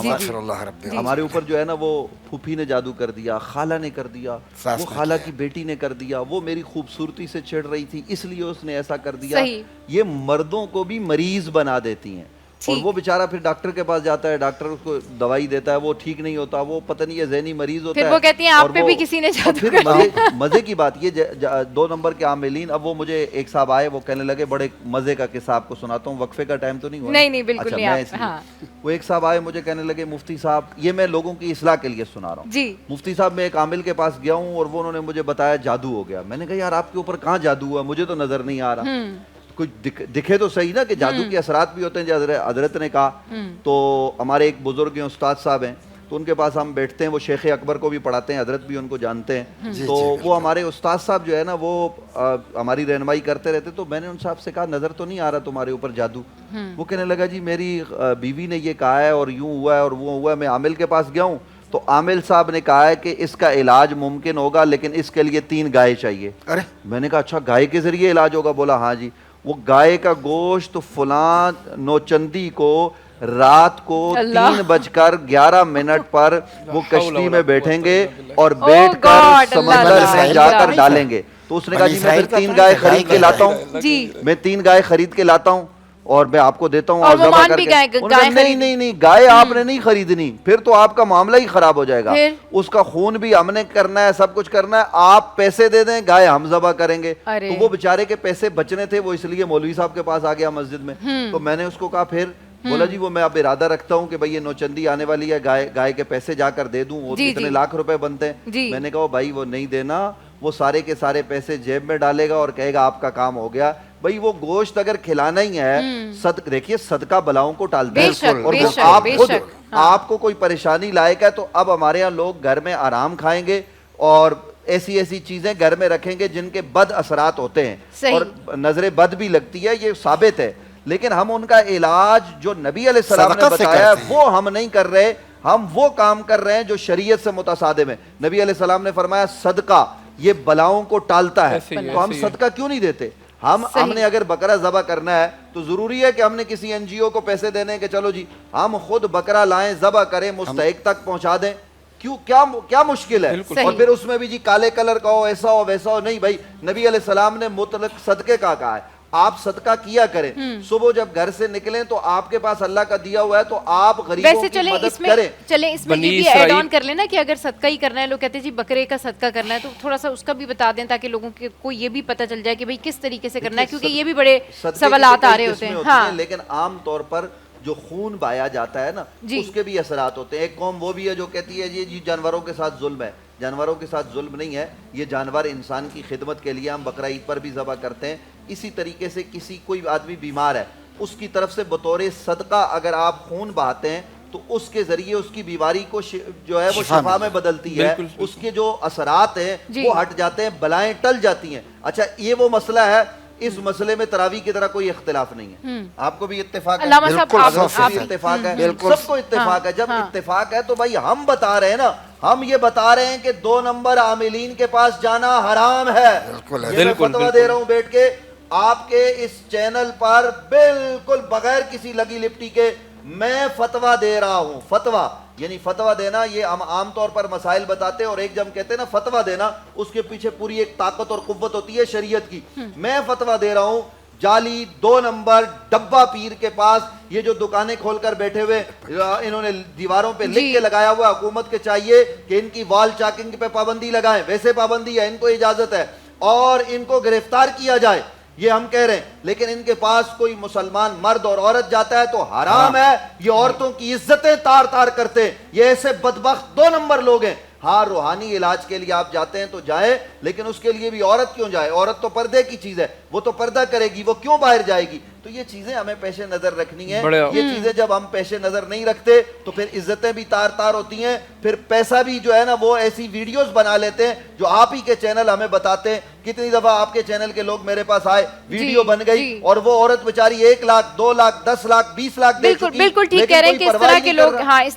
ہمارے اوپر جو ہے نا وہ پھوپھی نے جادو کر دیا, خالہ نے کر دیا, وہ خالہ کی بیٹی نے کر دیا, وہ میری خوبصورتی سے چڑھ رہی تھی اس لیے اس نے ایسا کر دیا. یہ مردوں کو بھی مریض بنا دیتی ہیں, اور وہ بیچارہ پھر ڈاکٹر کے پاس جاتا ہے, ڈاکٹر اس کو دوائی دیتا ہے, وہ ٹھیک نہیں ہوتا, وہ پتہ نہیں یہ ذہنی مریض ہوتا ہے. پھر وہ کہتی ہیں آپ پہ بھی کسی نے جادو کر دیا. مزے کی بات یہ 2 نمبر کے عاملین. اب وہ مجھے ایک صاحب آئے, وہ کہنے لگے بڑے مزے کا قصہ آپ کو سناتا ہوں, وقفے کا ٹائم تو نہیں ہوا؟ نہیں بالکل نہیں. وہ ایک صاحب آئے, مجھے کہنے لگے مفتی صاحب, یہ میں لوگوں کی اصلاح کے لیے سنا رہا ہوں, مفتی صاحب میں ایک عامل کے پاس گیا ہوں اور وہ انہوں نے مجھے بتایا جادو ہو گیا. میں نے کہا یار آپ کے اوپر کہاں جادو ہوا, مجھے تو نظر نہیں آ رہا. کچھ دکھے تو صحیح نا کہ جادو کے اثرات بھی ہوتے ہیں, جیسے حضرت نے کہا. تو ہمارے ایک بزرگ ہیں, استاد صاحب ہیں, تو ان کے پاس ہم بیٹھتے ہیں, وہ شیخ اکبر کو بھی پڑھاتے ہیں, حضرت بھی ان کو جانتے ہیں. تو وہ ہمارے استاد صاحب جو ہے نا وہ ہماری رہنمائی کرتے رہتے. تو میں نے ان صاحب سے کہا نظر تو نہیں آ رہا تمہارے اوپر جادو؟ وہ کہنے لگا جی میری بیوی نے یہ کہا ہے اور یوں ہوا ہے اور وہ ہوا ہے. میں عامل کے پاس گیا ہوں تو عامل صاحب نے کہا ہے کہ اس کا علاج ممکن ہوگا لیکن اس کے لیے 3 گائے چاہیے. میں نے کہا اچھا گائے کے ذریعے علاج ہوگا؟ بولا ہاں جی. وہ گائے کا گوشت فلاں نوچندی کو رات کو 3:11 پر وہ کشتی میں بیٹھیں گے اور بیٹھ کر سمندر میں جا کر ڈالیں گے. تو اس نے کہا جی میں پھر 3 گائے خرید کے لاتا ہوں, میں 3 گائے خرید کے لاتا ہوں اور میں آپ کو دیتا ہوں اور ذبح کر کے. نہیں گائے آپ نے نہیں خریدنی, پھر تو آپ کا معاملہ ہی خراب ہو جائے گا. اس کا خون بھی ہم نے کرنا ہے, سب کچھ کرنا ہے, آپ پیسے دے دیں, گائے ہم ذبح کریں گے. تو وہ بیچارے کے پیسے بچنے تھے, وہ اس لیے مولوی صاحب کے پاس آ گیا مسجد میں. تو میں نے اس کو کہا پھر, بولا جی وہ میں اب ارادہ رکھتا ہوں کہ بھائی یہ نوچندی آنے والی ہے, گائے کے پیسے جا کر دے دوں, وہ اتنے لاکھ روپے بنتے ہیں. میں نے کہا بھائی وہ نہیں دینا, وہ سارے کے سارے پیسے جیب میں ڈالے گا اور کہے گا آپ کا کام ہو گیا. بھائی وہ گوشت اگر کھلانا ہی ہے, دیکھیے صدقہ بلاؤں کو ٹالتا ہے, اور آپ خود آپ کو کوئی پریشانی لائق ہے تو اب ہمارے یہاں لوگ گھر میں آرام کھائیں گے اور ایسی چیزیں گھر میں رکھیں گے جن کے بد اثرات ہوتے ہیں اور نظر بد بھی لگتی ہے, یہ ثابت ہے. لیکن ہم ان کا علاج جو نبی علیہ السلام نے بتایا ہے وہ ہم نہیں کر رہے, ہم وہ کام کر رہے ہیں جو شریعت سے متصادم ہے. نبی علیہ السلام نے فرمایا صدقہ یہ بلاؤں کو ٹالتا ہے, تو ہم صدقہ کیوں نہیں دیتے؟ ہم نے اگر بکرا ذبح کرنا ہے تو ضروری ہے کہ ہم نے کسی NGO کو پیسے دینے کہ چلو جی ہم خود بکرا لائیں, ذبح کریں, مستحق تک پہنچا دیں. کیا مشکل ہے؟ اور پھر اس میں بھی جی کالے کلر کا ہو, ایسا ہو ویسا ہو. نہیں بھائی, نبی علیہ السلام نے مطلق صدقے کا کہا ہے, آپ صدقہ کیا کریں. صبح جب گھر سے نکلیں تو آپ کے پاس اللہ کا دیا ہوا ہے تو آپ غریبوں کی مدد کریں. چلیں اس میں یہ بھی ایڈ آن کر لینا کہ اگر صدقہ ہی کرنا ہے, لوگ کہتے ہیں جی بکرے کا صدقہ کرنا ہے, تو تھوڑا سا اس کا بھی بتا دیں تاکہ لوگوں کو یہ بھی پتہ چل جائے کہ بھئی کس طریقے سے کرنا ہے, کیونکہ یہ بھی بڑے سوالات آ رہے ہوتے ہیں. لیکن عام طور پر جو خون بایا جاتا ہے نا اس کے بھی اثرات ہوتے ہیں. ایک قوم وہ بھی ہے جو کہتی ہے جی جانوروں کے ساتھ ظلم ہے. جانوروں کے ساتھ ظلم نہیں ہے, یہ جانور انسان کی خدمت کے لیے ہم بقرہ عید پر بھی ذبح کرتے ہیں. اسی طریقے سے کوئی آدمی بیمار ہے, اس کی طرف سے بطور صدقہ اگر آپ خون بہاتے ہیں تو اس کے ذریعے اس کی بیماری کو جو ہے وہ شفا میں بدلتی ہے, اس کے جو اثرات ہیں وہ ہٹ جاتے ہیں, بلائیں ٹل جاتی ہیں. اچھا یہ وہ مسئلہ ہے, اس مسئلے میں تراویح کی طرح کوئی اختلاف نہیں ہے. آپ کو بھی اتفاق ہے, اتفاق ہے, سب کو اتفاق ہے. جب اتفاق ہے تو بھائی ہم بتا رہے ہیں نا, ہم یہ بتا رہے ہیں کہ 2 نمبر عاملین کے پاس جانا حرام ہے. یہ میں فتویٰ دے رہا ہوں بیٹھ کے آپ کے اس چینل پر, بالکل بغیر کسی لگی لپٹی کے میں فتویٰ دے رہا ہوں. فتویٰ یعنی فتویٰ دینا, یہ ہم عام طور پر مسائل بتاتے ہیں اور ایک جب کہتے ہیں نا فتویٰ دینا, اس کے پیچھے پوری ایک طاقت اور قوت ہوتی ہے شریعت کی. میں فتویٰ دے رہا ہوں جعلی 2 نمبر ڈبہ پیر کے پاس, یہ جو دکانیں کھول کر بیٹھے ہوئے, انہوں نے دیواروں پہ لکھ کے لگایا ہوا, حکومت کے چاہیے کہ ان کی وال چاکنگ پہ پابندی لگائیں. ویسے پابندی ہے, ان کو اجازت ہے, اور ان کو گرفتار کیا جائے, یہ ہم کہہ رہے ہیں. لیکن ان کے پاس کوئی مسلمان مرد اور عورت جاتا ہے تو حرام ہے. یہ عورتوں کی عزتیں تار تار کرتے ہیں, یہ ایسے بدبخت 2 نمبر لوگ ہیں. ہاں روحانی علاج کے لیے آپ جاتے ہیں تو جائیں, لیکن اس کے لیے بھی عورت کیوں جائے؟ عورت تو پردے کی چیز ہے, وہ تو پردہ کرے گی, وہ کیوں باہر جائے گی؟ تو یہ چیزیں ہمیں پیش نظر رکھنی ہیں. یہ چیزیں جب ہم پیش نظر نہیں رکھتے تو پھر عزتیں بھی تار تار ہوتی ہیں, پھر پیسہ بھی جو ہے نا وہ ایسی ویڈیوز بنا لیتے ہیں جو آپ ہی کے چینل ہمیں بتاتے ہیں. کتنی دفعہ آپ کے چینل کے لوگ میرے پاس آئے, ویڈیو بن گئی اور وہ عورت بیچاری 1 لاکھ 2 لاکھ 10 لاکھ 20 لاکھ دے چکی. بالکل ٹھیک کہہ رہے ہیں کہ اس طرح کے لوگ, ہاں